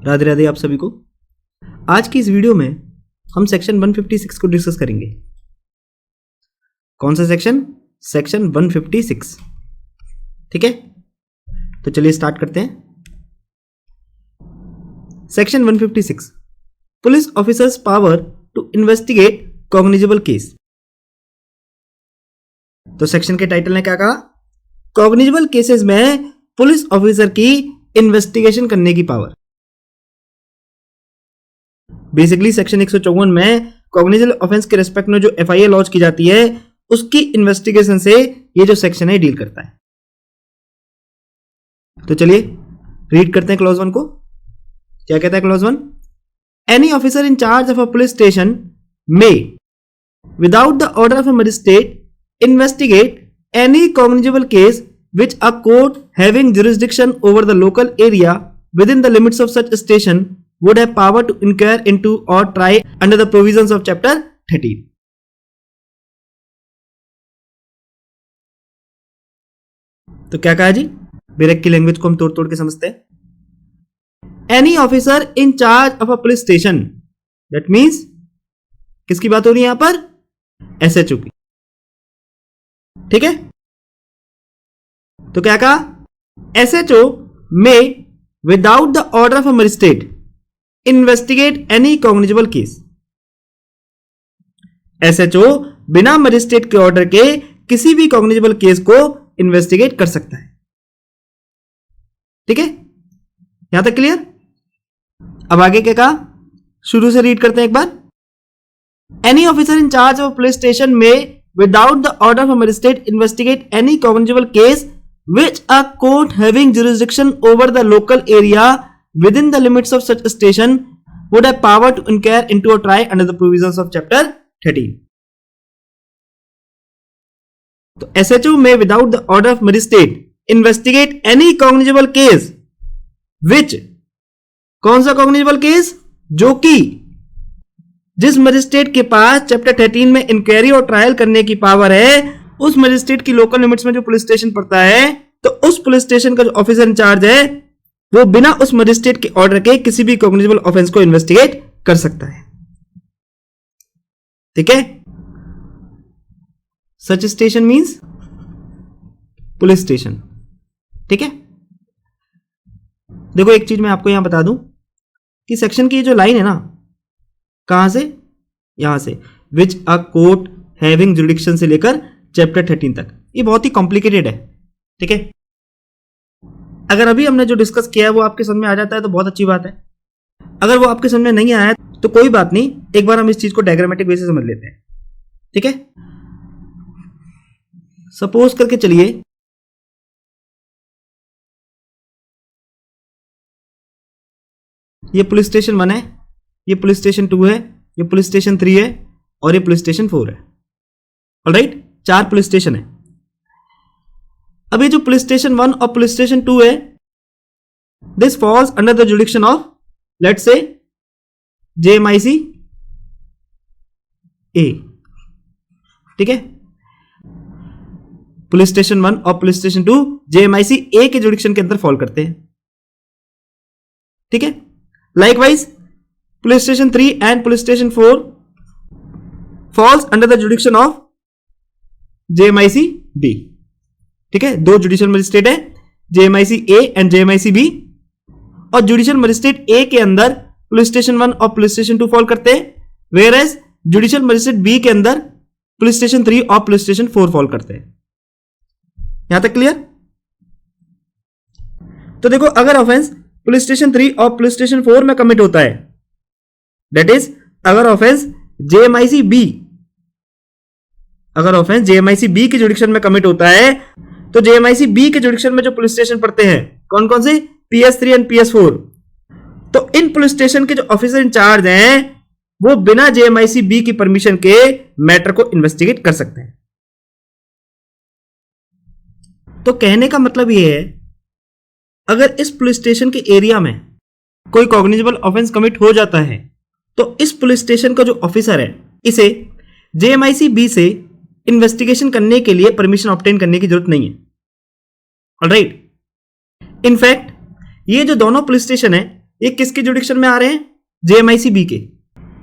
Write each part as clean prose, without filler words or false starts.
राधे राधे आप सभी को। आज की इस वीडियो में हम सेक्शन 156 को डिस्कस करेंगे। कौन सा सेक्शन? सेक्शन 156। ठीक है, तो चलिए स्टार्ट करते हैं। Section 156, police officers power to investigate cognizable case. तो सेक्शन के टाइटल ने क्या कहा? कॉग्निजेबल केसेस में पुलिस ऑफिसर की इन्वेस्टिगेशन करने की पावर। बेसिकली सेक्शन 154 में कॉग्निजेबल ऑफेंस के रिस्पेक्ट में जो एफआईआर लॉन्च की जाती है उसकी इन्वेस्टिगेशन से ये जो सेक्शन है डील करता है। तो चलिए रीड करते हैं क्लॉज 1 को। क्या कहता है clause 1? Any officer in charge of a police station may without the order of a magistrate investigate any cognizable case which a court having jurisdiction over the local area within the limits of such station would have power to inquire into or try under the provisions of chapter 13. तो क्या कहा जी? Break की language को हम तोड़ तोड़ के समझते हैं। Any officer in charge of a police station, that means किसकी बात हो रही है यहां पर? एसएचओ की। ठीक है, तो क्या कहा? एसएचओ में without the order of a magistrate investigate any cognizable case. SHO बिना मजिस्ट्रेट के ऑर्डर के किसी भी कॉग्निजेबल केस को इन्वेस्टिगेट कर सकता है। ठीक है, यहां तक क्लियर? अब आगे क्या कहा? शुरू से रीड करते हैं एक बार। Any officer in charge of police station में without the order of a magistrate investigate any cognizable case which a court having jurisdiction over the local area within the limits of such station would have power to inquire into or try under the provisions of chapter 13. तो SHO may without the order of magistrate investigate any cognizable case which, कौन सा cognizable case? जो कि जिस magistrate के पास chapter 13 में inquiry और trial करने की पावर है, उस मजिस्ट्रेट की लोकल लिमिट्स में जो पुलिस स्टेशन पड़ता है, तो उस पुलिस स्टेशन का जो ऑफिसर इंचार्ज है वो बिना उस मजिस्ट्रेट के ऑर्डर के किसी भी कॉग्निजेबल ऑफेंस को इन्वेस्टिगेट कर सकता है। ठीक है, सच स्टेशन मींस पुलिस स्टेशन। ठीक है, देखो एक चीज मैं आपको यहां बता दूं कि सेक्शन की जो लाइन है ना, कहां से? यहां से, विच अ कोर्ट हैविंग जुरिडिक्शन से लेकर चैप्टर 13 तक, ये बहुत ही कॉम्प्लिकेटेड है। ठीक है, अगर अभी हमने जो डिस्कस किया है वो आपके समझ में आ जाता है तो बहुत अच्छी बात है। अगर वो आपके समझ में नहीं आया तो कोई बात नहीं, एक बार हम इस चीज को डायग्रामेटिक वे से समझ लेते हैं। ठीक है, सपोज करके चलिए ये पुलिस स्टेशन 1 है, ये पुलिस स्टेशन 2 है, ये पुलिस स्टेशन 3 है और ये पुलिस स्टेशन 4 है। ऑलराइट, 4 पुलिस स्टेशन है। अब ये जो पुलिस स्टेशन 1 और पुलिस स्टेशन 2 है, this falls under the jurisdiction of let's say JMIC A। ठीक है, पुलिस स्टेशन 1 और पुलिस स्टेशन 2 JMIC A के जुरिडिक्शन के अंदर फॉल करते हैं। ठीक है, likewise police station 3 and police station 4 falls under the जुडिक्शन of JMIC B। ठीक है, 2 जुडिशियल मजिस्ट्रेट है, JMIC A and JMIC B, और जुडिशियल मजिस्ट्रेट A के अंदर पुलिस स्टेशन 1 और पुलिस स्टेशन 2 फॉल करते हैं, whereas judicial magistrate B के अंदर पुलिस स्टेशन 3 और पुलिस स्टेशन 4 फॉल करते हैं। यहां तक क्लियर? तो देखो, अगर ऑफेंस पुलिस स्टेशन 3 और पुलिस स्टेशन 4 में कमिट होता है, दैट इज अगर ऑफेंस JMIC B, अगर ऑफेंस JMIC B के जुडिक्शन में कमिट होता है, तो JMIC B के जुडिक्शन में जो पुलिस स्टेशन पड़ते हैं कौन कौन से? PS3 and PS4। तो इन पुलिस स्टेशन के जो ऑफिसर इंचार्ज हैं वो बिना JMIC B की परमिशन के मैटर को इन्वेस्टिगेट कर सकते हैं। तो कहने का मतलब यह है, अगर इस पुलिस स्टेशन के एरिया में कोई कॉग्निजेबल ऑफेंस कमिट हो जाता है तो इस पुलिस स्टेशन का जो ऑफिसर है इसे JMIC B से इन्वेस्टिगेशन करने के लिए परमिशन ऑब्टेन करने की जरूरत नहीं है। ऑलराइट, इनफैक्ट ये जो दोनों पुलिस स्टेशन है ये किसके जुडिक्शन में आ रहे हैं? जेएमआईसी बी के।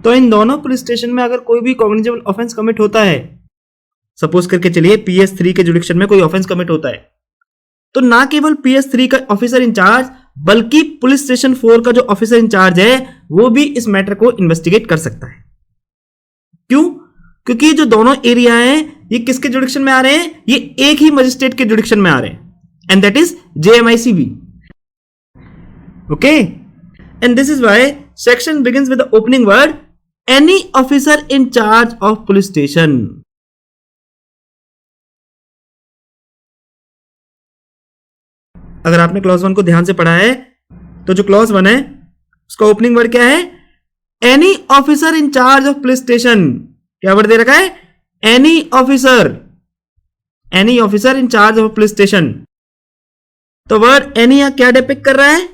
तो इन दोनों पुलिस स्टेशन में अगर कोई भी कॉग्निजेबल ऑफेंस कमिट होता है, सपोज करके चलिए PS3 के जुडिक्शन में कोई ऑफेंस कमिट होता है, तो ना केवल PS3 का ऑफिसर इंचार्ज बल्कि पुलिस स्टेशन 4 का जो ऑफिसर इंचार्ज है वो भी इस मैटर को इन्वेस्टिगेट कर सकता है। क्यों? क्योंकि जो दोनों एरिया हैं ये किसके जुडिक्शन में आ रहे हैं? ये एक ही मजिस्ट्रेट के जुडिक्शन में आ रहे हैं, and that is JMIC B. Okay? And this is why section begins with the opening word any officer in charge of police station. अगर आपने क्लॉज 1 को ध्यान से पढ़ा है तो जो क्लॉज 1 है उसका ओपनिंग वर्ड क्या है? Any officer in charge of police station. क्या वर्ड दे रखा है? Any officer, any officer in charge of police station. तो वर्ड एनी यहां क्या डिपिक्ट कर रहा है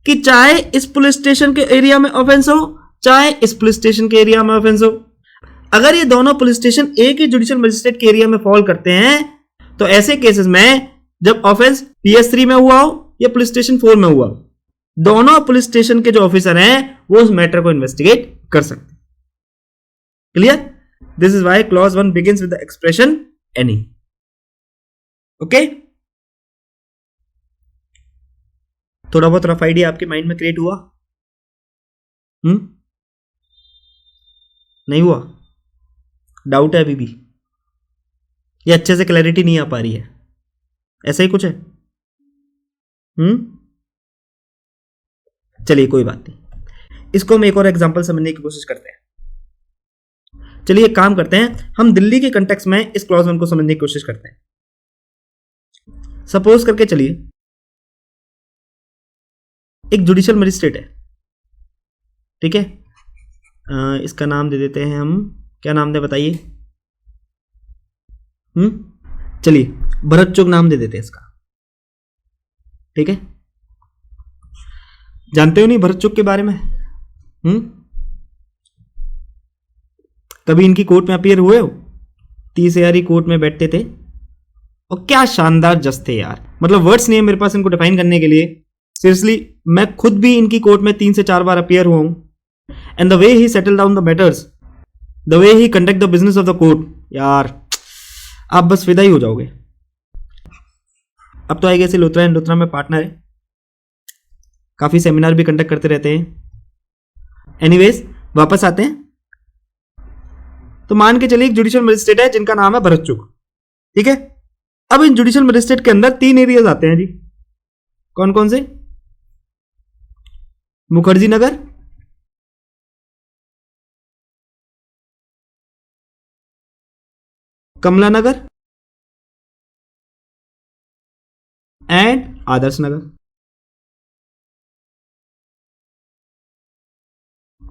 कि चाहे इस पुलिस स्टेशन के एरिया में ऑफेंस हो, चाहे इस पुलिस स्टेशन के एरिया में ऑफेंस हो, अगर ये दोनों पुलिस स्टेशन एक ही जुडिशियल मजिस्ट्रेट के एरिया में फॉल करते हैं तो ऐसे केसेस में जब ऑफेंस PS3 में हुआ हो या पुलिस स्टेशन 4 में हुआ हो, दोनों पुलिस स्टेशन के जो ऑफिसर हैं वो उस मैटर को इन्वेस्टिगेट कर सकते हैं। Clear? This is why clause 1 begins with the expression any. Okay, थोड़ा बहुत रफ आइडिया आपके माइंड में क्रिएट हुआ? नहीं हुआ? डाउट है अभी भी? ये अच्छे से क्लैरिटी नहीं आ पा रही है? ऐसा ही कुछ है? चलिए कोई बात नहीं, इसको हम एक और एग्जांपल समझने की कोशिश करते हैं। चलिए एक काम करते हैं, हम दिल्ली के कंटेक्स्ट में इस क्लॉज 1 को समझने की कोशिश करते हैं। सपोज करके चलिए एक जुडिशियल मजिस्ट्रेट है, ठीक है, इसका नाम दे देते हैं हम, क्या नाम दे बताइए? चलिए भरत चुग नाम दे देते हैं इसका, ठीक है। जानते हो नहीं भरत चुग के बारे में? कभी इनकी कोर्ट में अपीयर हुए हो? 30 यारी कोर्ट में बैठते थे और क्या शानदार जज थे यार, मतलब वर्ड्स नहीं है मेरे पास इनको डिफाइन करने के लिए। सीरियसली मैं खुद भी इनकी कोर्ट में 3 से 4 बार अपीयर हुआ हूं, and the way he settle down the matters, the way he conduct the business of the court, यार आप बस फिदा ही हो जाओगे। अब तो I guess Luthra and Luthra में पार्टनर है, काफी सेमिनार भी कंडक्ट करते रहते हैं। एनीवेज वापस आते हैं, तो मान के चलिए एक जुडिशियल मजिस्ट्रेट है जिनका नाम है भरत चुग, ठीक है। अब इन जुडिशियल मजिस्ट्रेट के अंदर 3 एरियाज आते हैं जी, कौन कौन से? Mukherjee Nagar, Kamla Nagar and Adarsh Nagar.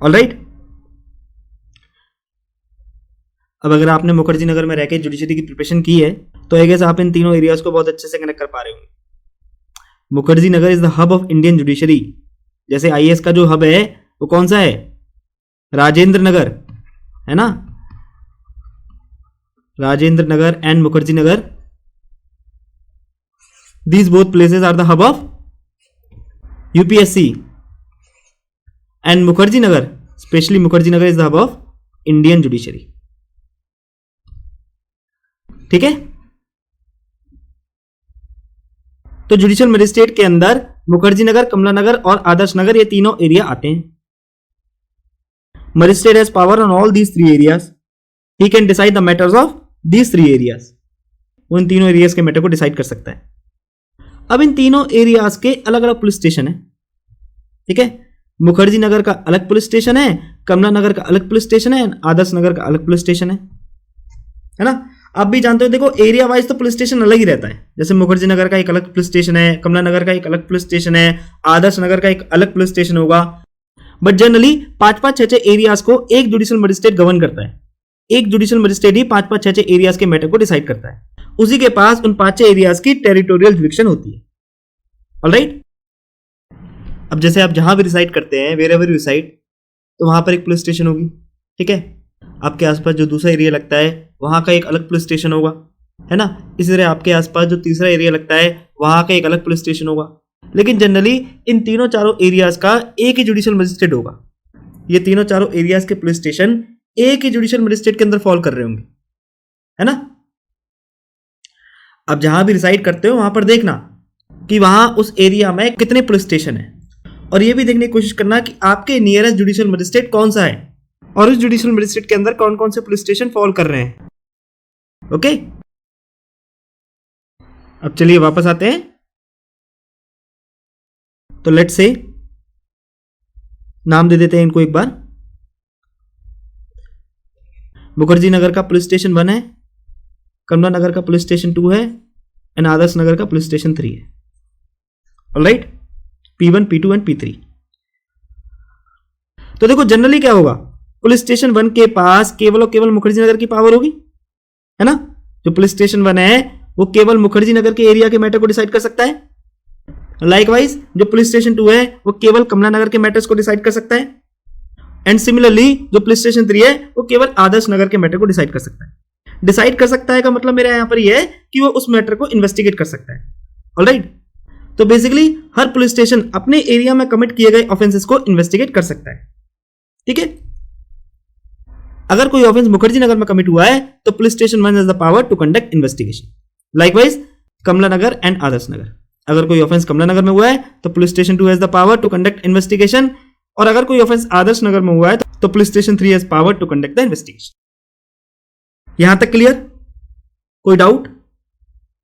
Alright, अब अगर आपने मुखर्जी नगर में रहकर जुडिशरी की प्रिपरेशन की है तो आई गेस आप इन तीनों एरियाज को बहुत अच्छे से कनेक्ट कर पा रहे होंगे। Mukherjee Nagar is the hub of Indian judiciary, जैसे IAS का जो हब है वो कौन सा है? राजेंद्र नगर, है ना? Rajendra Nagar and Mukherjee Nagar, these both places are the hub of UPSC, and Mukherjee Nagar, especially Mukherjee Nagar is the hub of Indian judiciary, ठीक है। तो जुडिशियल मजिस्ट्रेट के अंदर मुखर्जी नगर, कमला नगर और आदर्श नगर ये तीनों एरिया आते हैं। Magistrate has power on all these 3 areas, he can decide the matters of these 3 areas, वो इन तीनों एरियाज के मैटर को डिसाइड कर सकता है। अब इन तीनों एरियाज के अलग अलग पुलिस स्टेशन है, ठीक है। मुखर्जी नगर का अलग पुलिस स्टेशन है, कमला नगर का अलग पुलिस स्टेशन है, आदर्श नगर का अलग पुलिस स्टेशन है ना। आप भी जानते हो, देखो एरिया वाइज तो पुलिस स्टेशन अलग ही रहता है, जैसे मुखर्जी नगर का एक अलग पुलिस स्टेशन है, कमला नगर का एक अलग पुलिस स्टेशन है, आदर्श नगर का एक अलग पुलिस स्टेशन होगा, बट जनरली 5-5, 6-6 एरियाज को एक जुडिशियल मजिस्ट्रेट गवर्न करता है। एक जुडिशियल मजिस्ट्रेट ही 5-5, 6-6 एरियाज के मैटर को डिसाइड करता है। उसी के पास उन 5-6 एरियाज की टेरिटोरियल जुडिक्शन होती है। ऑलराइट, अब जैसे आप जहां भी रिसाइड करते हैं, वेयर एवर यू रिसाइड, तो वहां पर एक पुलिस स्टेशन होगी, ठीक है। आपके आसपास जो दूसरा एरिया लगता है वहां का एक अलग पुलिस स्टेशन होगा, है ना। इसी तरह आपके आसपास जो तीसरा एरिया लगता है वहां का एक अलग पुलिस स्टेशन होगा, लेकिन जनरली इन तीनों चारों एरियाज का एक ही जुडिशियल मजिस्ट्रेट होगा। ये तीनों चारों एरियाज के पुलिस स्टेशन एक ही जुडिशियल मजिस्ट्रेट के अंदर फॉल कर रहे होंगे, है ना। अब जहां भी रिसाइड करते हो वहां पर देखना कि वहां उस एरिया में कितने पुलिस स्टेशन है, और ये भी देखने की कोशिश करना कि आपके नियरेस्ट जुडिशियल मजिस्ट्रेट कौन सा है और उस जुडिशियल मजिस्ट्रेट के अंदर कौन कौन से पुलिस स्टेशन फॉल कर रहे हैं। ओके, अब चलिए वापस आते हैं। तो लेट्स से नाम दे देते हैं इनको एक बार। मुखर्जी नगर का पुलिस स्टेशन 1 है, कमला नगर का पुलिस स्टेशन 2 है एंड आदर्श नगर का पुलिस स्टेशन 3 है। Alright, P1, P2 and P3। तो देखो जनरली क्या होगा, पुलिस स्टेशन 1 के पास केवल और केवल मुखर्जी नगर की पावर होगी, है ना। जो पुलिस स्टेशन 1 है वो केवल मुखर्जी नगर के एरिया के मैटर को डिसाइड कर सकता है। लाइकवाइज जो पुलिस स्टेशन 2 है वो केवल कमला नगर के मैटर्स को डिसाइड कर सकता है, एंड सिमिलरली जो पुलिस स्टेशन 3 है वो केवल आदर्श नगर के मैटर को डिसाइड कर सकता है। डिसाइड कर सकता है का मतलब मेरा यहां पर यह है कि वो उस मैटर को इन्वेस्टिगेट कर सकता है। ऑलराइट, तो बेसिकली हर पुलिस स्टेशन अपने एरिया में कमिट किए गए ऑफेंसेस को इन्वेस्टिगेट कर सकता है। ठीक है, अगर कोई ऑफेंस मुखर्जी नगर में कमिट हुआ है तो police station 1 has the power to conduct investigation. Likewise Kamala Nagar and Adarsh Nagar, अगर कोई ऑफेंस कमला नगर में हुआ है तो police station 2 has the power to conduct investigation, और अगर कोई ऑफेंस आदर्श नगर में हुआ है तो police station 3 has power to conduct the investigation. यहां तक क्लियर? कोई डाउट?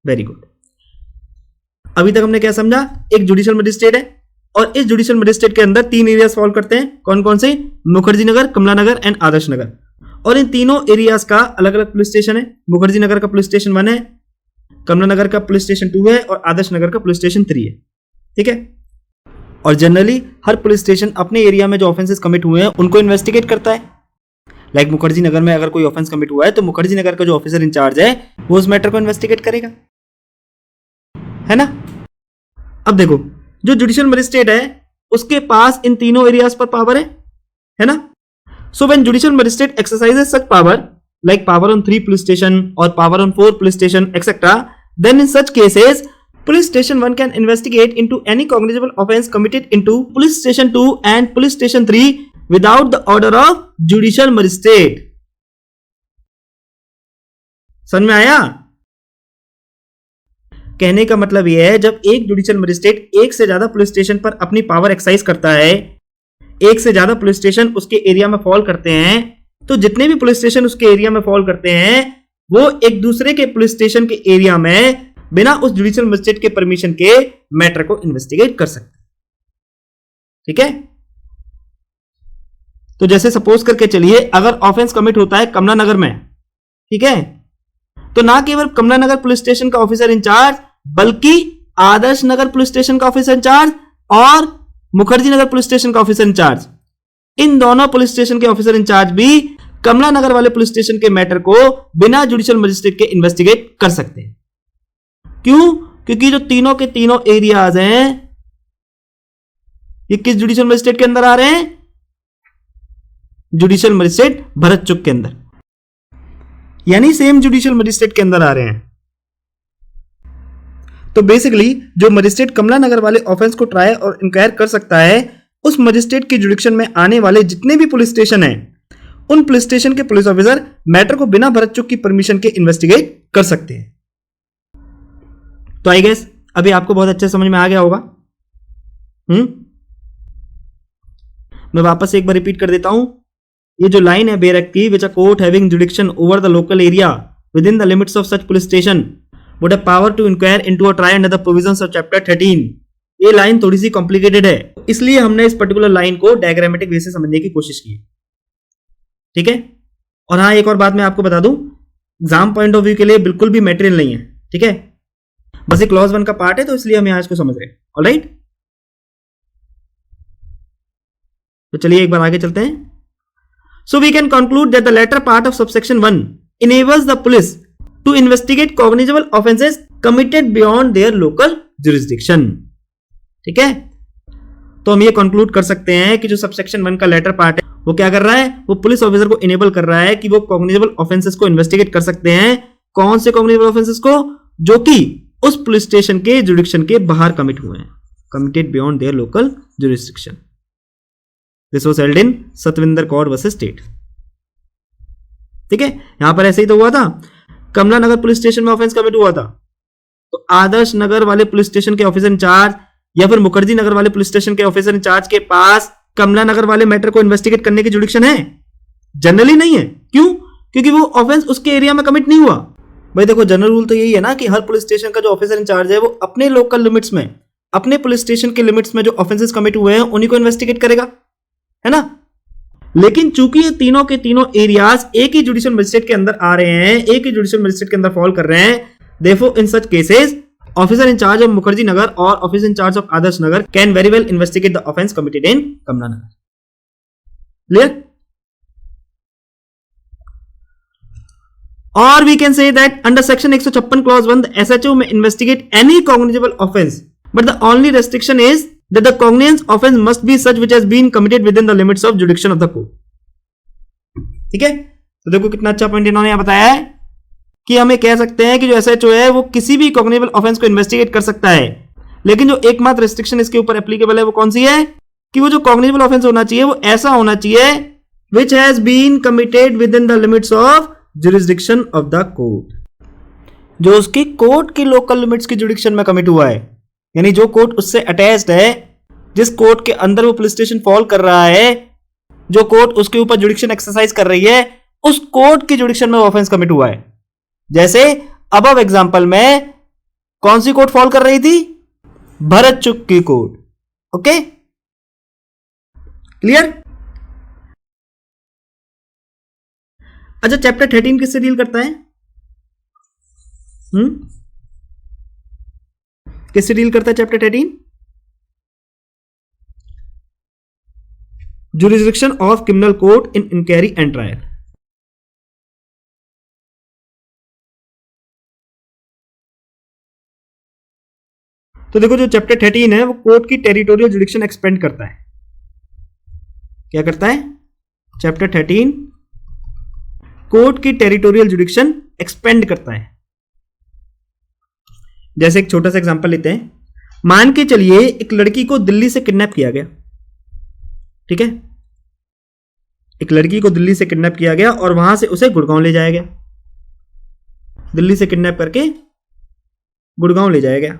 Very good. अभी तक हमने क्या समझा, एक जुडिशियल मजिस्ट्रेट है और इस जुडिशियल मजिस्ट्रेट के अंदर 3 एरियाज फॉल करते हैं। कौन कौन से? मुखर्जी नगर, कमला नगर एंड आदर्श नगर। और इन तीनों एरियाज का अलग अलग पुलिस स्टेशन है। मुखर्जी नगर का पुलिस स्टेशन 1 है, कमला नगर का पुलिस स्टेशन 2 है और आदर्श नगर का पुलिस स्टेशन 3 है। ठीक है, और जनरली हर पुलिस स्टेशन अपने एरिया में जो ऑफेंसेस कमिट हुए हैं उनको इन्वेस्टिगेट करता है। लाइक मुखर्जी नगर में अगर कोई ऑफेंस कमिट हुआ है तो मुखर्जी नगर का जो ऑफिसर इंचार्ज है वो उस मैटर को इन्वेस्टिगेट करेगा, है ना। अब देखो, जो जुडिशियल मजिस्ट्रेट है उसके पास इन तीनों एरियाज पर पावर है ना। So when judicial magistrate exercises such power like power on 3 police station or power on 4 police station etc, then in such cases police station 1 can investigate into any cognizable offense committed into police station 2 and police station 3 without the order of judicial magistrate। समझ में आया? कहने का मतलब यह है, जब एक जुडिशियल मजिस्ट्रेट एक से ज्यादा पुलिस स्टेशन पर अपनी पावर एक्सरसाइज करता है, एक से ज्यादा पुलिस स्टेशन उसके एरिया में फॉल करते हैं, तो जितने भी पुलिस स्टेशन उसके एरिया में फॉल करते हैं वो एक दूसरे के पुलिस स्टेशन के एरिया में बिना उस जुडिशियल मजिस्ट्रेट के परमिशन के मैटर को इन्वेस्टिगेट कर सकते हैं। ठीक है, तो जैसे सपोज करके चलिए, अगर ऑफेंस कमिट होता है कमला नगर में, ठीक है, तो ना केवल कमला नगर पुलिस स्टेशन का ऑफिसर इंचार्ज बल्कि आदर्श नगर पुलिस स्टेशन का ऑफिसर इंचार्ज और मुखर्जी नगर पुलिस स्टेशन का ऑफिसर इंचार्ज, इन दोनों पुलिस स्टेशन के ऑफिसर इंचार्ज भी कमला नगर वाले पुलिस स्टेशन के मैटर को बिना जुडिशियल मजिस्ट्रेट के इन्वेस्टिगेट कर सकते हैं। क्यों? क्योंकि जो तीनों के तीनों एरियाज हैं ये किस जुडिशियल मजिस्ट्रेट के अंदर आ रहे हैं? जुडिशियल मजिस्ट्रेट भरत चुक के अंदर, यानी सेम जुडिशियल मजिस्ट्रेट के अंदर आ रहे हैं। तो बेसिकली जो मजिस्ट्रेट कमला नगर वाले ऑफेंस को ट्राई और इंक्वायर कर सकता है, उस मजिस्ट्रेट की जुडिक्शन में आने वाले जितने भी पुलिस स्टेशन हैं उन पुलिस स्टेशन के पुलिस ऑफिसर मैटर को बिना भरत चुक की परमिशन के इन्वेस्टिगेट कर सकते हैं। तो आई गेस अभी आपको बहुत अच्छे समझ में आ गया होगा। मैं वापस एक बार रिपीट कर देता हूं। ये जो लाइन है बेरक की, which a court having jurisdiction over the local area within the limits of such police station would have power to inquire into a trial under the provisions of chapter 13। ये line थोड़ी सी complicated है, इसलिए हमने इस particular line को diagrammatic वे से समझने की कोशिश की। ठीक है, और हाँ एक और बात मैं आपको बता दूं, एग्जाम पॉइंट ऑफ व्यू के लिए बिल्कुल भी मटेरियल नहीं है। ठीक है, बस एक क्लॉज 1 का पार्ट है, तो इसलिए हम यहां इसको समझ रहे हैं। ऑलराइट, तो चलिए एक बार आगे चलते हैं। So we can conclude that the latter part of subsection 1 enables the police to investigate cognizable offenses committed beyond their local jurisdiction। ठीक है, तो हम ये कंक्लूड कर सकते हैं कि जो सबसेक्शन 1 का लेटर पार्ट है वो क्या कर रहा है, वो पुलिस ऑफिसर को इनेबल कर रहा है कि वो कॉग्निजेबल ऑफेंसेस को इन्वेस्टिगेट कर सकते हैं। कौन से कॉग्निजेबल ऑफेंसेस को? जो कि उस पुलिस स्टेशन के जुडिक्शन के बाहर कमिट हुए हैं। committed beyond their local jurisdiction. This was held in Satvinder Kaur versus State. ठीक है, यहां पर ऐसे ही तो हुआ था, कमला नगर पुलिस स्टेशन में ऑफेंस कमिट हुआ था, तो आदर्श नगर वाले पुलिस स्टेशन के ऑफिसर इंचार्ज या फिर मुखर्जी नगर वाले पुलिस स्टेशन के ऑफिसर इंचार्ज के पास कमला नगर वाले मैटर को इन्वेस्टिगेट करने की जुडिक्शन है? जनरली नहीं है। क्यों? क्योंकि वो ऑफेंस उसके एरिया में कमिट नहीं हुआ। भाई देखो, जनरल रूल तो यही है ना कि हर पुलिस स्टेशन का जो ऑफिसर इंचार्ज है वो अपने लोकल लिमिट्स में, अपने पुलिस स्टेशन के लिमिट्स में जो ऑफेंसेस कमिट हुए हैं उन्हीं को इन्वेस्टिगेट करेगा, है ना। लेकिन चूंकि ये तीनों के तीनों एरियाज एक ही जुडिशियल मजिस्ट्रेट के अंदर आ रहे हैं, एक ही जुडिशियल मजिस्ट्रेट के अंदर फॉल कर रहे हैं, therefore in such cases officer in charge of Mukherjee Nagar और officer in charge of Adarsh Nagar can very well investigate the offence committed in Kamala Nagar. Clear? Or we can say that under section 156 clause 1 the SHO may investigate any cognizable offense, but the only restriction is that the cognizant offense must be such which has been committed within the limits of jurisdiction of the court. ठीक है, तो देखो कितना अच्छा point इन्होंने यहां बताया है कि हमें कह सकते हैं कि जो SHO है वो किसी भी कॉग्निजेबल ऑफेंस को इन्वेस्टिगेट कर सकता है, लेकिन जो एकमात्र रेस्ट्रिक्शन इसके ऊपर एप्लीकेबल है वो कौन सी है कि वो जो कॉग्निजेबल ऑफेंस होना चाहिए वो ऐसा होना चाहिए which has been committed within the limits of jurisdiction of the court, जो उसकी कोर्ट की लोकल लिमिट्स की जुडिक्शन में कमिट हुआ है, यानी जो कोर्ट उससे अटैच्ड है, जिस कोर्ट के अंदर वो पुलिस स्टेशन फॉल कर रहा है, जो कोर्ट उसके ऊपर जुडिक्शन एक्सरसाइज कर रही है, उस कोर्ट की जुडिक्शन में ऑफेंस कमिट हुआ है। जैसे अबव एग्जांपल में कौन सी कोर्ट फॉल कर रही थी? भरतचुक की कोर्ट। Okay, clear? अच्छा, चैप्टर 13 किससे डील करता है? किससे डील करता है chapter 13? Jurisdiction of criminal court in inquiry and trial. तो देखो, जो चैप्टर 13 है वो कोर्ट की टेरिटोरियल जुरिस्डिक्शन एक्सपेंड करता है। क्या करता है? चैप्टर 13 कोर्ट की टेरिटोरियल जुडिक्शन एक्सपेंड करता है। जैसे एक छोटा सा एग्जांपल लेते हैं, मान के चलिए एक लड़की को दिल्ली से किडनैप किया गया, ठीक है, एक लड़की को दिल्ली से किडनैप किया गया और वहां से उसे गुड़गांव ले जाया गया, दिल्ली से किडनैप करके गुड़गांव ले जाया गया,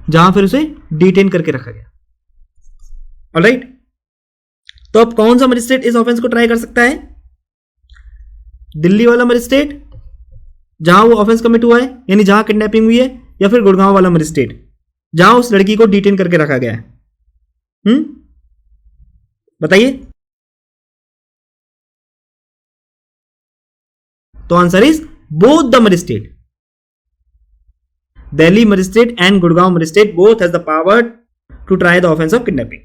जहां फिर उसे डिटेन करके रखा गया। ऑलराइट, तो अब कौन सा मजिस्ट्रेट इस ऑफेंस को ट्राई कर सकता है? दिल्ली वाला मजिस्ट्रेट जहां वो ऑफेंस कमिट हुआ है, यानी जहां किडनैपिंग हुई है, या फिर गुड़गांव वाला मजिस्ट्रेट जहां उस लड़की को डिटेन करके रखा गया है? बताइए। तो answer is both the magistrate, Delhi magistrate and Gurgaon magistrate both has the power to try the offence of kidnapping.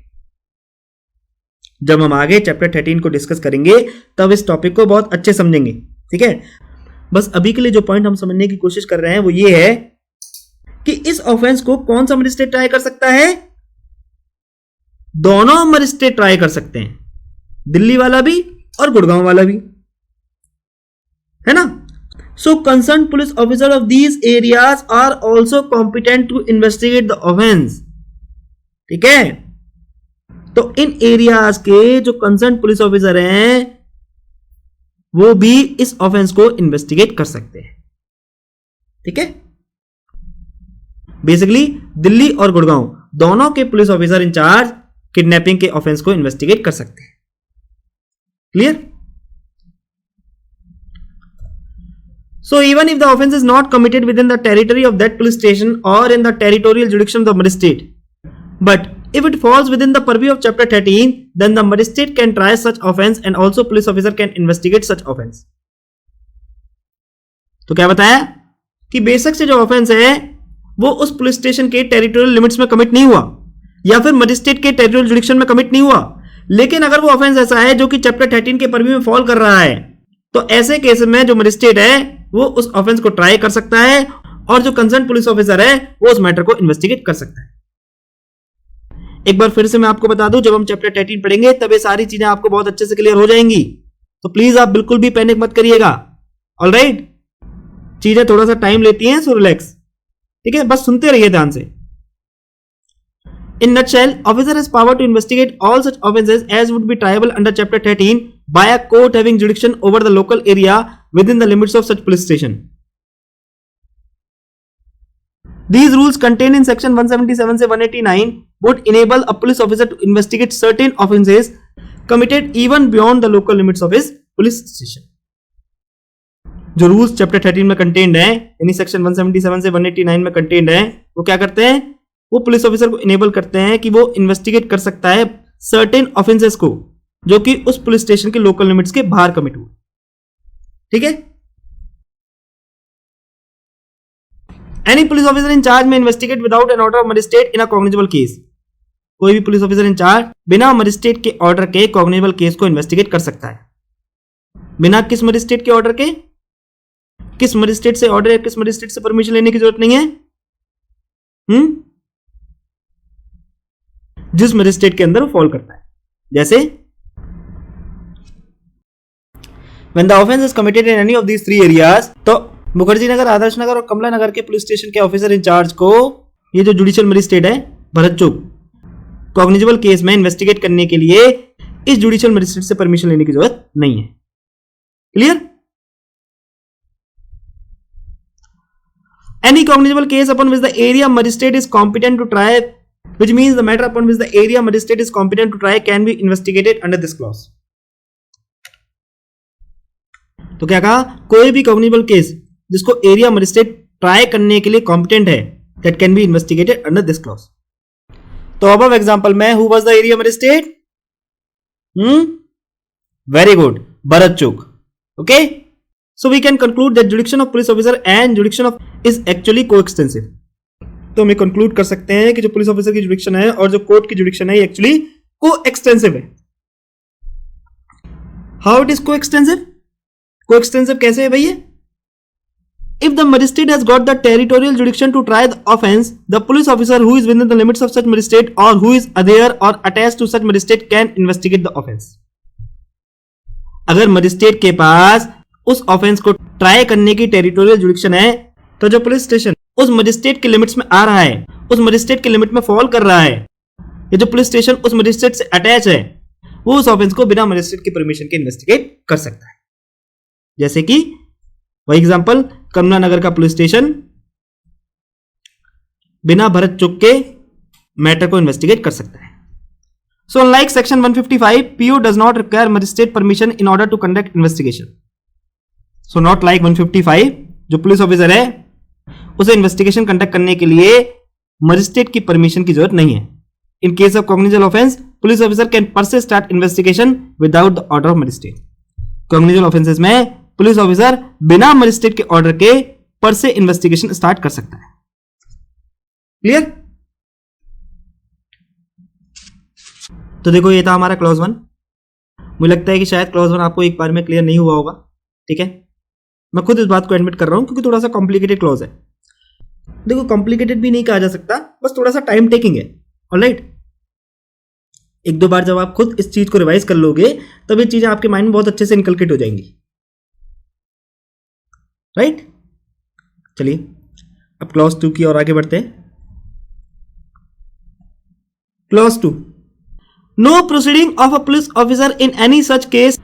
जब हम आगे चैप्टर 13 को डिस्कस करेंगे तब इस टॉपिक को बहुत अच्छे समझेंगे, ठीक है। बस अभी के लिए जो पॉइंट हम समझने की कोशिश कर रहे हैं वो ये है कि इस ऑफेंस को कौन सा मजिस्ट्रेट ट्राई कर सकता है? दोनों मजिस्ट्रेट ट्राई कर सकते हैं, दिल्ली वाला भी और गुड़गांव वाला भी, है ना। So concern police officer of these areas are also competent to investigate the offence, ठीक है। तो इन एरियाज के जो कंसर्न पुलिस ऑफिसर हैं वो भी इस ऑफेंस को इन्वेस्टिगेट कर सकते हैं, ठीक है। बेसिकली दिल्ली और गुड़गांव दोनों के पुलिस ऑफिसर इंचार्ज किडनैपिंग के ऑफेंस को इन्वेस्टिगेट कर सकते हैं। Clear? So even if the offense is not committed within the territory of that police station or in the territorial jurisdiction of the magistrate, but if it falls within the purview of chapter 13, then the magistrate can try such offense and also police officer can investigate such offense. तो क्या बताया कि बेशक से जो offence है वो उस पुलिस स्टेशन के टेरिटोरियल लिमिट्स में कमिट नहीं हुआ या फिर मजिस्ट्रेट के टेरिटोरियल जुरिडिक्शन में कमिट नहीं हुआ, लेकिन अगर वो ऑफेंस ऐसा है जो कि चैप्टर 13 के परव्यू में फॉल कर रहा है तो ऐसे केस में जो मजिस्ट्रेट है वो उस ऑफेंस को ट्राई कर सकता है और जो कंसर्न पुलिस ऑफिसर है वो उस मैटर को इन्वेस्टिगेट कर सकता है। एक बार फिर से मैं आपको बता दूं, जब हम चैप्टर 13 पढ़ेंगे तब ये सारी चीजें आपको बहुत अच्छे से क्लियर हो जाएंगी, तो प्लीज आप बिल्कुल भी पैनिक मत करिएगा। ऑलराइट, चीजें थोड़ा सा टाइम लेती हैं, सो रिलैक्स, ठीक है। बस सुनते रहिए ध्यान से। In nutshell, officer has power to investigate all such offences as would be triable under Chapter 13 by a court having jurisdiction over the local area within the limits of such police station. These rules contained in section 177 से 189 would enable a police officer to investigate certain offences committed even beyond the local limits of his police station. जो rules chapter 13 में contained है, यानी section 177 से 189 में contained है, वो क्या करते हैं? वो पुलिस ऑफिसर को इनेबल करते हैं कि वो इन्वेस्टिगेट कर सकता है सर्टेन ऑफेंसेस को जो कि उस पुलिस स्टेशन के लोकल लिमिट्स के बाहर कमिट हुए। ठीक है? Any police officer in charge may investigate without an order of magistrate in a cognizable case. कोई भी पुलिस ऑफिसर इन चार्ज बिना मजिस्ट्रेट के ऑर्डर के कॉग्निजेबल केस को इन्वेस्टिगेट कर सकता है। बिना किस मजिस्ट्रेट के ऑर्डर के? किस मजिस्ट्रेट से ऑर्डर या किस मजिस्ट्रेट से परमिशन लेने की जरूरत नहीं है? जिस मजिस्ट्रेट के अंदर वो फॉल करता है। जैसे when the offense is committed in any of these three areas, तो मुखर्जी नगर, आदर्श नगर और कमला नगर के पुलिस स्टेशन के ऑफिसर इंचार्ज को ये जो जुडिशियल मजिस्ट्रेट है भरत चुग, कॉग्निजेबल केस में इन्वेस्टिगेट करने के लिए इस जुडिशियल मजिस्ट्रेट से परमिशन लेने की जरूरत नहीं है। Clear? Any cognizable case upon which the area magistrate is competent to try, which means the matter upon which the area magistrate is competent to try can be investigated under this clause. तो क्या कहा? कोई भी cognizable case जिसको area magistrate try करने के लिए competent है, that can be investigated under this clause. तो अब एग्जांपल में who was the area magistrate? Very good, Bharat Chugh. Okay? So we can conclude that jurisdiction of police officer and jurisdiction of is actually coextensive. तो हम conclude कर सकते हैं कि जो पुलिस ऑफिसर की जुडिक्शन है और जो कोर्ट की जुडिक्शन है एक्चुअली कोएक्सटेंसिव है। How it is coextensive? Coextensive कैसे है भैया? If the magistrate has got the territorial jurisdiction to try the offence, the police officer who is within the limits of such magistrate or who is adhere or attached to such magistrate can investigate the offence. अगर magistrate के पास उस offence को try करने की territorial जुडिक्शन है, तो जो police station उस मजिस्ट्रेट के लिमिट्स में आ रहा है, उस मजिस्ट्रेट के लिमिट में फॉल कर रहा है, ये जो पुलिस स्टेशन उस मजिस्ट्रेट से अटैच है, वो उस ऑफेंस को बिना मजिस्ट्रेट की परमिशन के इन्वेस्टिगेट कर सकता है। जैसे कि वही एग्जांपल, कमला नगर का पुलिस स्टेशन बिना भरत चुग के मैटर को इन्वेस्टिगेट कर सकता है। So unlike section 155, PO does not require magistrate permission in order to conduct investigation. So not like 155, जो पुलिस ऑफिसर है उसे इन्वेस्टिगेशन कंडक्ट करने के लिए मजिस्ट्रेट की परमिशन की जरूरत नहीं है। In case of cognizable offence, police officer can पर से start investigation without the order of magistrate. Cognizable offences में पुलिस ऑफिसर बिना मजिस्ट्रेट के ऑर्डर के पर से इन्वेस्टिगेशन स्टार्ट कर सकता है। क्लियर? तो देखो ये था हमारा क्लॉज 1। मुझे लगता है कि शायद क्लॉज 1 आपको एक बार में क्लियर नहीं हुआ होगा। ठीक है, मैं खुद इस बात को एडमिट कर रहा हूं क्योंकि थोड़ा सा कॉम्प्लिकेटेड क्लॉज है। देखो कॉम्प्लिकेटेड भी नहीं कहा जा सकता, बस थोड़ा सा टाइम टेकिंग है। ऑलराइट, एक दो बार जब आप खुद इस चीज को रिवाइज कर लोगे तब ये चीजें आपके माइंड में बहुत अच्छे से इनकलकेट हो जाएंगी। राइट, चलिए अब क्लॉज 2 की ओर आगे बढ़ते हैं। Clause 2, no proceeding of a police officer in any such case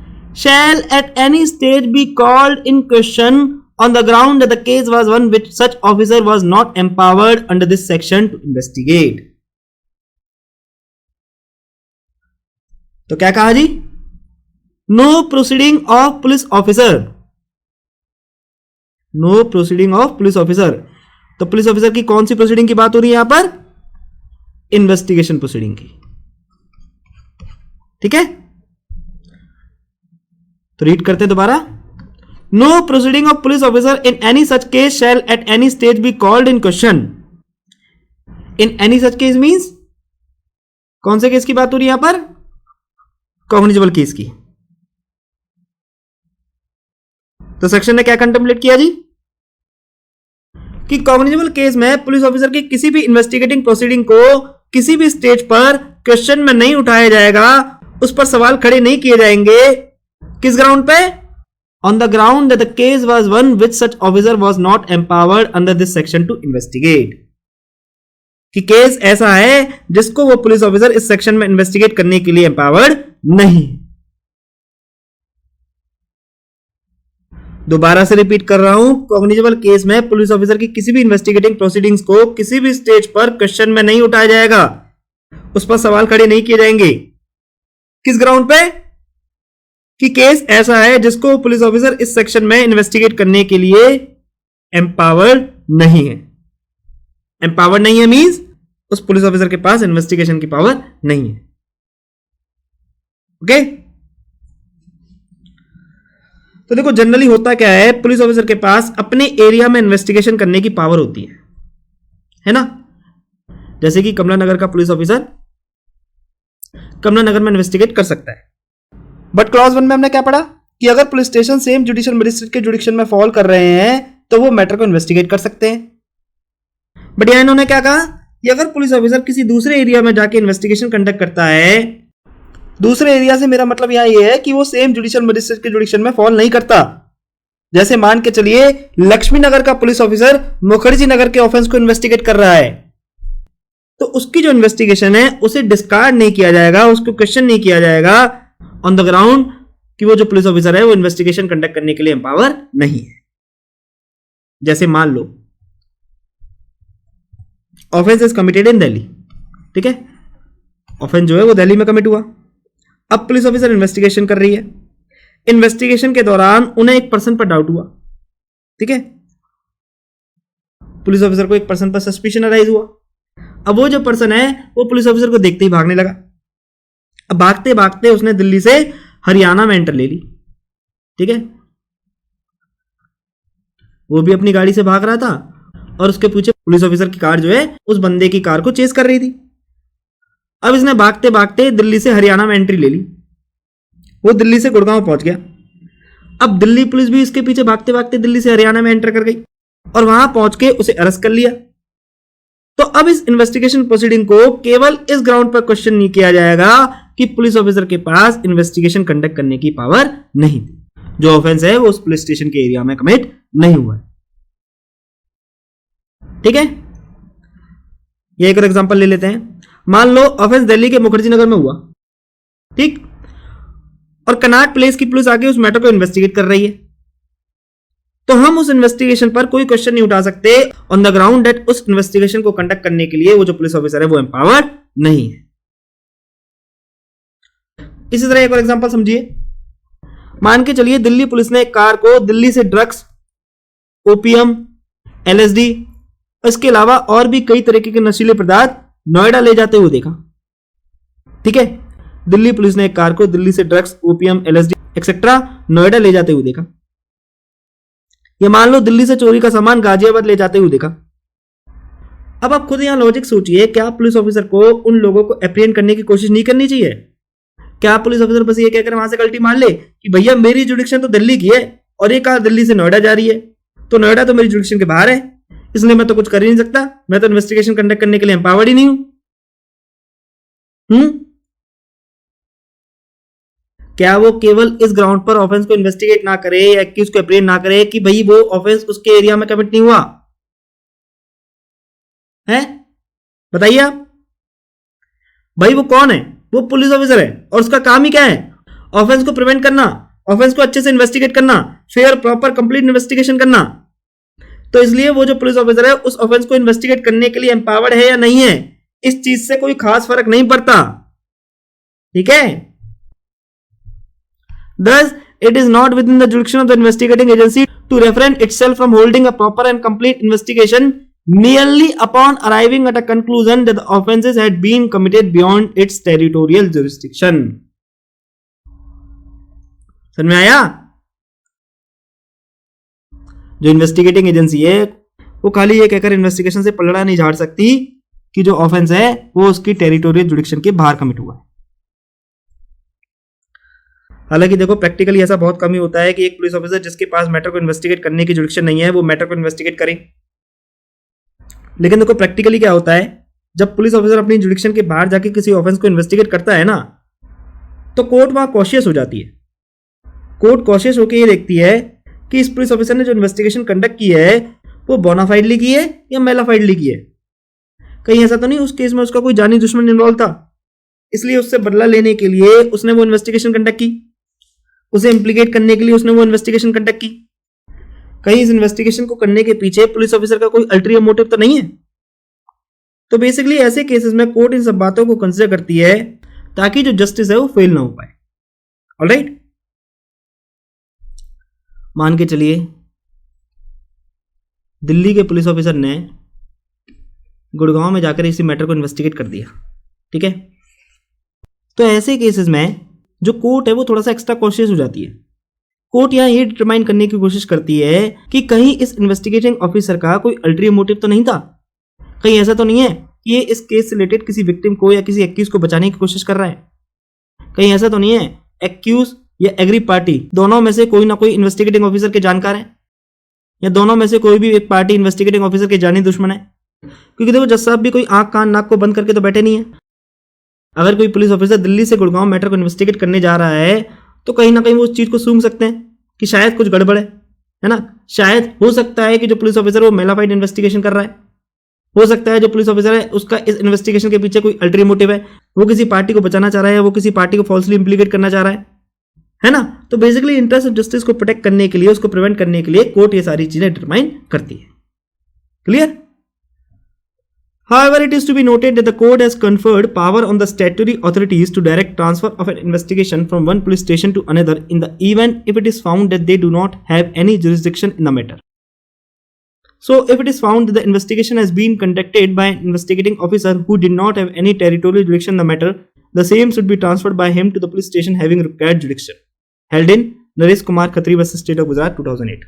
shall at any stage be called in question on the ground that the case was one which such officer was not empowered under this section to investigate. तो क्या कहा जी? No proceeding of police officer, no proceeding of police officer। तो police officer की कौन सी proceeding की बात हो रही है यहां पर? इन्वेस्टिगेशन प्रोसीडिंग की। ठीक है, तो रीड करते हैं दोबारा। No proceeding of police officer in any such case shall at any stage be called in question. In any such case means कौन से केस की बात हो रही है यहां पर? कॉग्निजेबल केस की। तो सेक्शन ने क्या कंटेम्पलेट किया जी कि कॉग्निजेबल केस में पुलिस ऑफिसर की किसी भी इन्वेस्टिगेटिंग प्रोसीडिंग को किसी भी स्टेज पर क्वेश्चन में नहीं उठाया जाएगा, उस पर सवाल खड़े नहीं किए जाएंगे। किस ग्राउंड पे? On the ground that the case was one which such officer was not empowered under this section two investigate. कि केस ऐसा है जिसको वो पुलिस ऑफिसर इस सेक्शन में इन्वेस्टिगेट करने के लिए एम्पावर्ड नहीं। दोबारा से रिपीट कर रहा हूं, कॉग्निजेबल केस में पुलिस ऑफिसर की किसी भी इन्वेस्टिगेटिंग प्रोसीडिंग्स को किसी भी स्टेज पर क्वेश्चन में नहीं उठाया जाएगा, उस पर सवाल खड़े नहीं किए जाएंगे। किस ग्राउंड पे? कि केस ऐसा है जिसको पुलिस ऑफिसर इस सेक्शन में इन्वेस्टिगेट करने के लिए एम्पावर्ड नहीं है। एम्पावर्ड नहीं है मींस उस पुलिस ऑफिसर के पास इन्वेस्टिगेशन की पावर नहीं है। ओके? तो देखो जनरली होता क्या है, पुलिस ऑफिसर के पास अपने एरिया में इन्वेस्टिगेशन करने की पावर होती है ना? जैसे कि कमला नगर का पुलिस ऑफिसर कमला नगर में इन्वेस्टिगेट कर सकता है। बट क्लॉज 1 में हमने क्या पढ़ा कि अगर police station same judicial magistrate के जुडिक्शन में फॉल कर रहे हैं तो वो मैटर को इन्वेस्टिगेट कर सकते हैं। बट यहां इन्होंने क्या कहा कि अगर पुलिस ऑफिसर किसी दूसरे एरिया में जाके इन्वेस्टिगेशन कंडक्ट करता है, दूसरे एरिया से मेरा मतलब यहां ये है कि वो सेम जुडिशियल मजिस्ट्रेट के जुडिक्शन में फॉल नहीं करता। जैसे मान के चलिए लक्ष्मी नगर का पुलिस ऑफिसर मुखर्जी नगर के ऑफेंस को इन्वेस्टिगेट कर रहा है, तो उसकी जो इन्वेस्टिगेशन है उसे डिस्कार्ड नहीं किया जाएगा, उसको क्वेश्चन नहीं किया जाएगा ऑन द ग्राउंड कि वो जो पुलिस ऑफिसर है वो इन्वेस्टिगेशन कंडक्ट करने के लिए एम्पावर नहीं है। जैसे मान लो offence is committed in Delhi, ठीक है, ऑफेंस जो है वो दिल्ली में कमिट हुआ। अब पुलिस ऑफिसर इन्वेस्टिगेशन कर रही है, इन्वेस्टिगेशन के दौरान उन्हें एक पर्सन पर डाउट हुआ, ठीक है, पुलिस ऑफिसर को एक पर्सन पर सस्पिशन अराइज हुआ। अब वो जो पर्सन है वो पुलिस ऑफिसर को देखते ही भागने लगा। अब भागते भागते उसने दिल्ली से हरियाणा में एंटर ले ली, ठीक है, वो भी अपनी गाड़ी से भाग रहा था और उसके पीछे पुलिस ऑफिसर की कार जो है उस बंदे की कार को चेस कर रही थी। अब इसने भागते भागते दिल्ली से हरियाणा में एंट्री ले ली, वो दिल्ली से गुड़गांव पहुंच गया। अब दिल्ली पुलिस भी इसके पीछे भागते भागते दिल्ली से हरियाणा में एंटर कर गई और वहां पहुंच के उसे अरेस्ट कर लिया। तो अब इस इन्वेस्टिगेशन प्रोसीडिंग को केवल इस ग्राउंड पर क्वेश्चन नहीं किया जाएगा कि पुलिस ऑफिसर के पास इन्वेस्टिगेशन कंडक्ट करने की पावर नहीं थी, जो ऑफेंस है वो उस पुलिस स्टेशन के एरिया में कमिट नहीं हुआ है, ठीक है। ये एक और एग्जांपल ले लेते हैं। मान लो ऑफेंस दिल्ली के मुखर्जी नगर में हुआ, ठीक, और कनॉट प्लेस की पुलिस आके उस मैटर को इन्वेस्टिगेट कर रही है, तो हम उस इन्वेस्टिगेशन पर कोई क्वेश्चन नहीं उठा सकते ऑन द ग्राउंड दैट उस इन्वेस्टिगेशन को कंडक्ट करने के लिए वो जो पुलिस ऑफिसर है वो एम्पावर्ड नहीं है। इसी तरह एक और एग्जांपल समझिए। मान के चलिए दिल्ली पुलिस ने एक कार को दिल्ली से ड्रग्स, ओपीएम, एलएसडी, इसके अलावा और भी कई तरीके के नशीले पदार्थ नोएडा ले जाते हुए देखा, ठीक है, दिल्ली पुलिस ने एक कार को दिल्ली से drugs, opium, LSD etcetera Noida ले जाते हुए देखा। ये मान लो दिल्ली से चोरी का सामान गाजियाबाद ले जाते हुए देखा। अब आप खुद यहां लॉजिक सोचिए, क्या पुलिस ऑफिसर को उन लोगों को एप्रिहेंड करने की कोशिश नहीं करनी चाहिए? क्या पुलिस ऑफिसर बस ये कहकर वहां से गलती मान ले कि भैया मेरी जुडिक्शन तो दिल्ली की है और ये कार दिल्ली से नोएडा जा रही है, तो नोएडा तो मेरी जुडिक्शन के बाहर है, इसलिए मैं तो कुछ कर ही नहीं सकता, मैं तो इन्वेस्टिगेशन कंडक्ट करने के लिए एम्पावर्ड ही नहीं हूं। क्या वो केवल इस ग्राउंड पर ऑफेंस को इन्वेस्टिगेट ना करे या कि उसको एप्रिहेंड ना करे कि भाई वो ऑफेंस उसके एरिया में कमिट नहीं हुआ है? बताइए आप। भाई वो कौन है? वो पुलिस ऑफिसर है और उसका काम ही क्या है? ऑफेंस को प्रिवेंट करना, ऑफेंस को अच्छे से इन्वेस्टिगेट करना, फेयर प्रॉपर कंप्लीट इन्वेस्टिगेशन करना। तो इसलिए वो जो पुलिस ऑफिसर है उस ऑफेंस को इन्वेस्टिगेट करने के लिए एम्पावर्ड है या नहीं है, इस चीज से कोई खास फर्क नहीं पड़ता, ठीक है। Thus, it is not within the jurisdiction of the investigating agency to refrain itself from holding a proper and complete investigation merely upon arriving at a conclusion that the offences had been committed beyond its territorial jurisdiction. समझ में आया? जो investigating agency है वो खाली ये कहकर investigation से पलड़ा नहीं झाड़ सकती कि जो ऑफेंस है वो उसकी टेरिटोरियल जुडिक्शन के बाहर कमिट हुआ है। हालांकि देखो प्रैक्टिकली ऐसा बहुत कम ही होता है कि एक पुलिस ऑफिसर जिसके पास मैटर को इन्वेस्टिगेट करने की जुडिक्शन नहीं है वो मैटर को इन्वेस्टिगेट करे। लेकिन देखो प्रैक्टिकली क्या होता है, जब पुलिस ऑफिसर अपनी जुडिक्शन के बाहर जाके किसी ऑफेंस को इन्वेस्टिगेट करता है ना, तो कोर्ट वहां कॉशियस हो जाती है। कोर्ट कॉशियस होकर ये देखती है कि इस पुलिस ऑफिसर ने जो इन्वेस्टिगेशन कंडक्ट की है वो बोनाफाइडली की है या मेलाफाइडली की है। कहीं ऐसा तो नहीं उस केस में उसका कोई जानी दुश्मन इन्वॉल्व था, इसलिए उससे बदला लेने के लिए उसने वो इन्वेस्टिगेशन कंडक्ट की, उसे इंप्लीकेट करने के लिए उसने वो इन्वेस्टिगेशन कंडक्ट की। कहीं इस इन्वेस्टिगेशन को करने के पीछे पुलिस ऑफिसर का कोई अल्टीरियर मोटिव तो नहीं है। तो बेसिकली ऐसे केसेस में कोर्ट इन सब बातों को कंसीडर करती है ताकि जो जस्टिस है वो फेल ना हो पाए। ऑलराइट, मान के चलिए दिल्ली के पुलिस ऑफिसर ने गुड़गांव में जाकर इसी मैटर को इन्वेस्टिगेट कर दिया, ठीक है। तो ऐसे केसेस में जो कोर्ट है वो थोड़ा सा एक्स्ट्रा कॉशियस हो जाती है। कोर्ट यहां ये डिटरमाइन करने की कोशिश करती है कि कहीं इस इन्वेस्टिगेटिंग ऑफिसर का कोई अल्टीरियर मोटिव तो नहीं था, कहीं ऐसा तो नहीं है कि ये इस केस से रिलेटेड किसी विक्टिम को या किसी एक्यूज को बचाने की कोशिश कर रहा है, कहीं ऐसा तो नहीं है एक्यूज या एग्री पार्टी दोनों में से कोई ना कोई इन्वेस्टिगेटिंग ऑफिसर के जानकार है, या दोनों में से कोई भी एक पार्टी इन्वेस्टिगेटिंग ऑफिसर के जानी दुश्मन है। क्योंकि देखो जज साहब भी कोई आंख कान नाक को बंद करके तो बैठे नहीं है। अगर कोई पुलिस ऑफिसर दिल्ली से गुड़गांव मैटर को इन्वेस्टिगेट करने जा रहा है तो कहीं ना कहीं वो उस चीज को सूंघ सकते हैं कि शायद कुछ गड़बड़ है ना। शायद हो सकता है कि जो पुलिस ऑफिसर वो मेलाफाइड इन्वेस्टिगेशन कर रहा है, हो सकता है जो पुलिस ऑफिसर है उसका इस इन्वेस्टिगेशन के पीछे कोई अल्टीरियर मोटिव है, वो किसी पार्टी को बचाना चाह रहा है, वो किसी पार्टी को फॉल्सली इंप्लीकेट करना चाह रहा है ना। तो बेसिकली इंटरेस्ट ऑफ जस्टिस को प्रोटेक्ट करने के लिए, उसको प्रिवेंट करने के लिए कोर्ट ये सारी चीजें डिटरमाइन करती है। Clear? However, it is to be noted that the court has conferred power on the statutory authorities to direct transfer of an investigation from one police station to another in the event if it is found that they do not have any jurisdiction in the matter. So, if it is found that the investigation has been conducted by an investigating officer who did not have any territorial jurisdiction in the matter, the same should be transferred by him to the police station having required jurisdiction. Held in Naresh Kumar Khatri vs State of Gujarat 2008.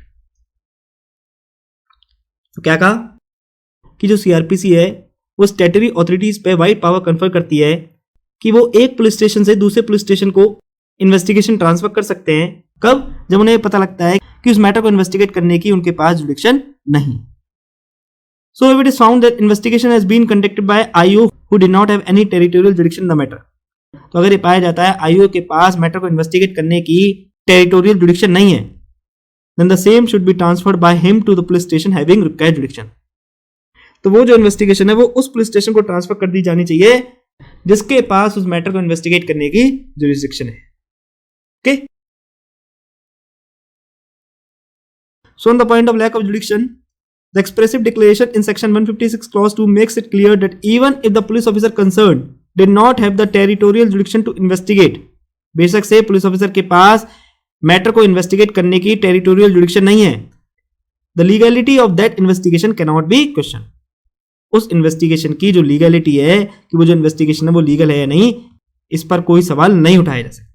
तो क्या कहा कि जो CrPC है वो statutory authorities पे wide power confer करती है कि वो एक पुलिस स्टेशन से दूसरे पुलिस स्टेशन को इन्वेस्टिगेशन ट्रांसफर कर सकते हैं। कब? जब उन्हें पता लगता है कि उस मैटर को इन्वेस्टिगेट करने की उनके पास जुडिक्शन नहीं। So if it is found that investigation has been conducted by IO who did not have any territorial jurisdiction in the matter, तो अगर ये पाया जाता है आईओ के पास मैटर को इन्वेस्टिगेट करने की टेरिटोरियल जुडिक्शन नहीं है, then the same should be transferred by him to the police station having required jurisdiction. तो वो जो इन्वेस्टिगेशन है वो उस पुलिस स्टेशन को ट्रांसफर कर दी जानी चाहिए जिसके पास उस मैटर को इन्वेस्टिगेट करने की जुरिस्डिक्शन है। Okay, so on the point of lack of jurisdiction, the expressive declaration in section 156 clause 2 makes it clear that even if the police officer concerned did not have the territorial jurisdiction to investigate, बेशक से police officer के पास matter को investigate करने की territorial jurisdiction नहीं है, the legality of that investigation can not be question. उस इन्वेस्टिगेशन की जो लीगैलिटी है कि वो जो इन्वेस्टिगेशन है वो लीगल है या नहीं, इस पर कोई सवाल नहीं उठाया जा सकता।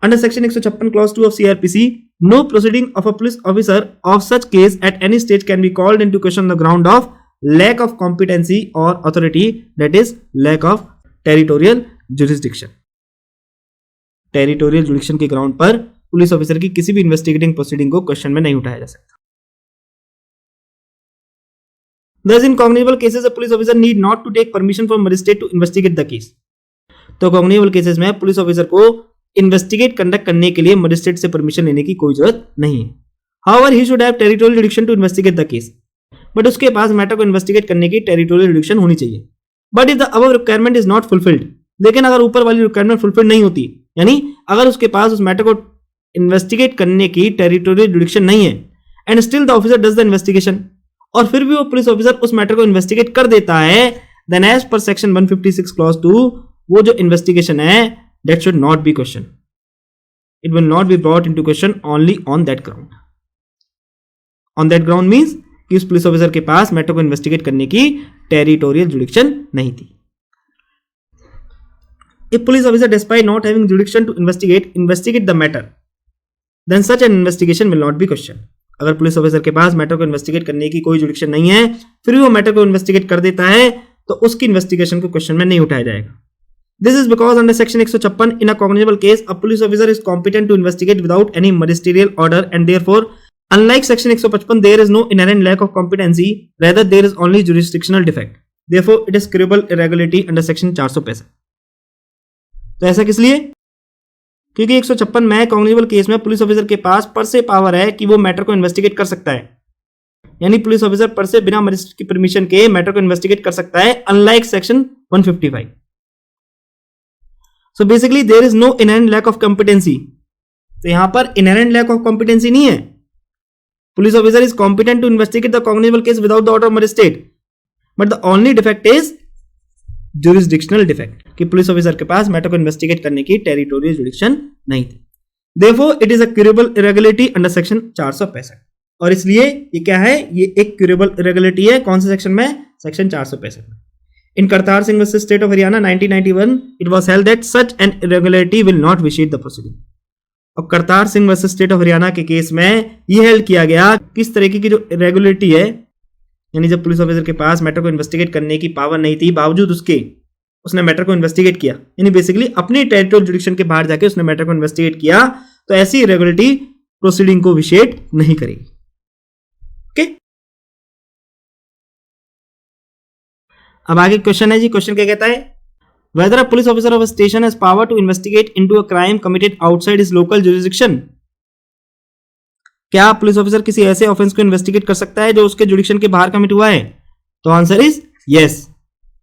Under section 156 clause 2 of CrPC, no proceeding of a police officer of such case at any stage can be called into question on the ground of lack of competency और authority, that is lack of territorial jurisdiction. Territorial jurisdiction के ground पर police officer की किसी भी investigating proceeding को question में नहीं उठाया जा सकता। Thus in cognizable cases a police officer need not to take permission from magistrate to investigate the case. तो cognizable cases में पुलिस ऑफिसर को इन्वेस्टिगेट कंडक्ट करने के लिए मजिस्ट्रेट से परमिशन लेने की कोई जरूरत नहीं है। However, he should have territorial jurisdiction to investigate the case. But उसके पास मैटर को इन्वेस्टिगेट करने की टेरिटोरियल जुडिक्शन होनी चाहिए। But if the above requirement is not fulfilled, लेकिन अगर ऊपर वाली रिक्वायरमेंट फुलफिल नहीं होती, यानी अगर उसके पास उस मैटर को इन्वेस्टिगेट करने की टेरिटोरियल जुडिक्शन नहीं है and still the officer does the investigation, और फिर भी वो पुलिस ऑफिसर उस मैटर को इन्वेस्टिगेट कर देता है, then as per section 156 clause 2 वो जो इन्वेस्टिगेशन है that should not be question, it will not be brought into question only on that ground. On that ground means कि उस पुलिस ऑफिसर के पास मैटर को इन्वेस्टिगेट करने की टेरिटोरियल जुडिक्शन नहीं थी। If police officer, despite not having jurisdiction to investigate the matter, then such an investigation will not be questioned. अगर पुलिस ऑफिसर के पास मैटर को इन्वेस्टिगेट करने की कोई जुडिक्शन नहीं है, फिर भी वो मैटर को इन्वेस्टिगेट कर देता है, तो उसकी इन्वेस्टिगेशन को क्वेश्चन में नहीं उठाया जाएगा। This is because under section 156 in a cognizable case, a police officer is competent to investigate without any magisterial order, and therefore, unlike section 155, there is no inherent lack of competency, rather there is only jurisdictional defect. Therefore, it is curable irregularity under section 465. तो ऐसा किस लिए? क्योंकि 156 में cognizable case में police officer के पास पर से पावर है कि वो मैटर को इन्वेस्टिगेट कर सकता है, यानी पुलिस ऑफिसर पर से बिना मजिस्ट्रेट की परमिशन के मैटर को इन्वेस्टिगेट कर सकता है, unlike section 155। So basically there is no inherent lack of competency. तो यहां पर इनहेरेंट लैक ऑफ कॉम्पिटेंसी नहीं है। Police officer is competent to investigate the cognizable case without the order of magistrate, but the only defect is jurisdictional defect, कि police officer के पास matter को investigate करने की टेरिटोरियल जुरिडिक्शन नहीं थी। Therefore it is a curable irregularity under section 465। और इसलिए ये क्या है, ये एक क्यूरेबल इरेगुलरिटी है। कौन से सेक्शन में? सेक्शन 465 में। In Kartar Singh versus state of Haryana 1991 it was held that such an irregularity will not vitiate the proceeding. और Kartar Singh versus state of Haryana के केस में ये हेल्ड किया गया किस तरीके की जो इरेगुलरिटी है, यानी जब पुलिस ऑफिसर के पास मैटर को इन्वेस्टिगेट करने की पावर नहीं थी, बावजूद उसके उसने मैटर को इन्वेस्टिगेट किया, यानी बेसिकली अपनी टेरिटोरियल जुरिडिक्शन के बाहर जाके उसने मैटर को इन्वेस्टिगेट किया, तो ऐसी इरेगुलरिटी प्रोसीडिंग को विशेट नहीं करेगी। ओके, अब आगे क्वेश्चन है जी। क्वेश्चन क्या कहता है? Whether a police officer of a station has power to investigate into a crime committed outside his local jurisdiction? क्या पुलिस ऑफिसर किसी ऐसे ऑफेंस को इन्वेस्टिगेट कर सकता है जो उसके जुडिक्शन के बाहर कमिट हुआ है? तो answer is yes.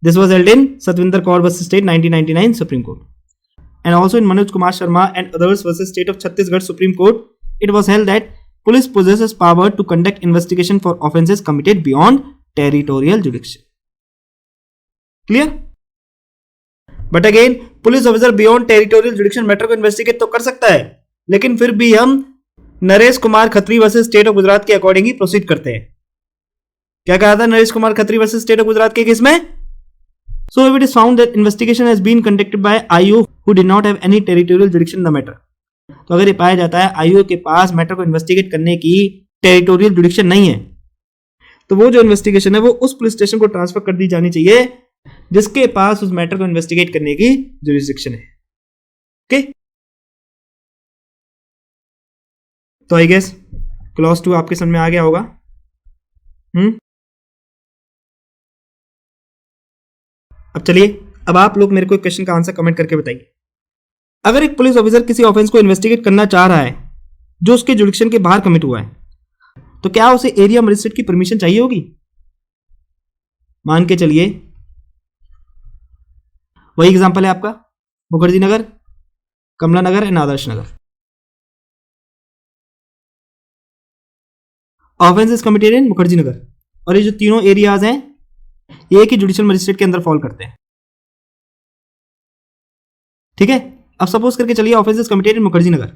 This was held in Satvinder Kaur versus state 1999 Supreme Court, and also in Manoj Kumar Sharma and others versus state of Chhattisgarh Supreme Court it was held that police possesses power to conduct investigation for offenses committed beyond territorial jurisdiction. Clear? But again police officer beyond territorial jurisdiction matter को investigate तो कर सकता है, लेकिन फिर भी हम Naresh Kumar Khatri versus state of Gujarat के अकॉर्डिंग ही प्रोसीड करते हैं। क्या कहा था Naresh Kumar Khatri versus state of Gujarat के केस में? So if it is found that investigation has been conducted by IO who did not have any territorial jurisdiction in the matter, तो अगर ये पाया जाता है आईओ के पास मैटर को इन्वेस्टिगेट करने की टेरिटोरियल जुडिक्शन नहीं है, तो वो जो इन्वेस्टिगेशन है वो उस पुलिस स्टेशन को ट्रांसफर कर दी जानी चाहिए जिसके पास उस मैटर को इन्वेस्टिगेट करने की जुरिसडिक्शन है। ओके, तो आई गेस क्लॉज 2 आपके समझ में आ गया होगा। अब चलिए, अब आप लोग मेरे को एक क्वेश्चन का आंसर कमेंट करके बताइए। अगर एक पुलिस ऑफिसर किसी ऑफेंस को इन्वेस्टिगेट करना चाह रहा है जो उसके जुरिसडिक्शन के बाहर कमिट हुआ है, तो क्या उसे एरिया मजिस्ट्रेट की परमिशन चाहिए होगी? मान के चलिए वही एग्जांपल है आपका Mukherjee Nagar, Kamla Nagar and Adarsh Nagar. Offence is committed in Mukherjee Nagar, और ये जो तीनों एरियाज हैं ये एक ही जुडिशियल मजिस्ट्रेट के अंदर फॉल करते हैं। ठीक है, अब सपोज करके चलिए offence is committed in Mukherjee Nagar,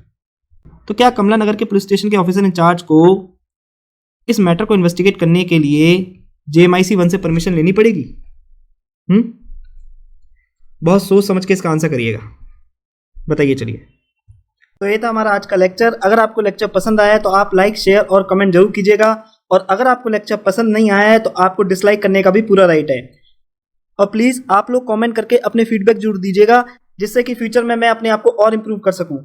तो क्या कमला नगर के पुलिस स्टेशन के ऑफिसर इंचार्ज को इस मैटर को इन्वेस्टिगेट करने के लिए JMIC 1 से परमिशन लेनी पड़ेगी? बहुत सोच समझ के इसका आंसर करिएगा, बताइए। चलिए, तो ये था हमारा आज का लेक्चर। अगर आपको लेक्चर पसंद आया है तो आप लाइक, शेयर और कमेंट जरूर कीजिएगा, और अगर आपको लेक्चर पसंद नहीं आया है तो आपको डिसलाइक करने का भी पूरा राइट है। और प्लीज आप लोग कमेंट करके अपने फीडबैक जरूर दीजिएगा, जिससे कि फ्यूचर में मैं अपने आप को और इंप्रूव कर सकूं।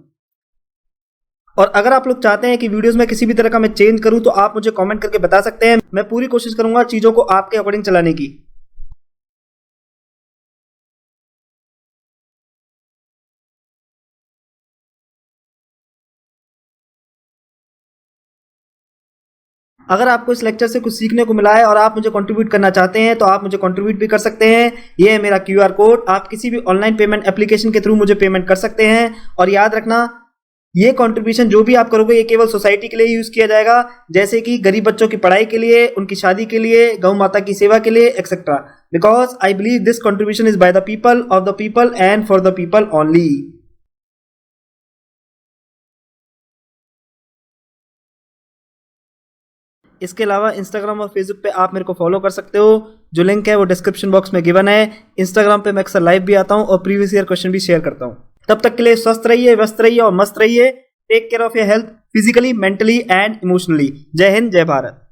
और अगर आप लोग चाहते हैं कि वीडियोस में किसी भी तरह का मैं चेंज करूं तो आप मुझे कमेंट करके बता सकते हैं। मैं पूरी कोशिश करूंगा चीजों को आपके अकॉर्डिंग चलाने की। अगर आपको इस लेक्चर से कुछ सीखने को मिला है और आप मुझे कंट्रीब्यूट करना चाहते हैं तो आप मुझे कंट्रीब्यूट भी कर सकते हैं। ये है मेरा QR कोड, आप किसी भी ऑनलाइन पेमेंट एप्लीकेशन के थ्रू मुझे पेमेंट कर सकते हैं। और याद रखना, ये कंट्रीब्यूशन जो भी आप करोगे ये केवल सोसाइटी के लिए यूज किया जाएगा, जैसे कि गरीब बच्चों की पढ़ाई के लिए, उनकी शादी के लिए, गौ माता की सेवा के लिए, etcetera. Because I believe this contribution is by the people, of the people and for the people only. इसके अलावा इंस्टाग्राम और फेसबुक पे आप मेरे को फॉलो कर सकते हो, जो लिंक है वो डिस्क्रिप्शन बॉक्स में गिवन है। इंस्टाग्राम पे मैं अक्सर लाइव भी आता हूँ और प्रीवियस ईयर क्वेश्चन भी शेयर करता हूँ। तब तक के लिए स्वस्थ रहिए, व्यस्त रहिए और मस्त रहिए। Take care of your health physically, mentally and emotionally. जय हिंद, जय भारत।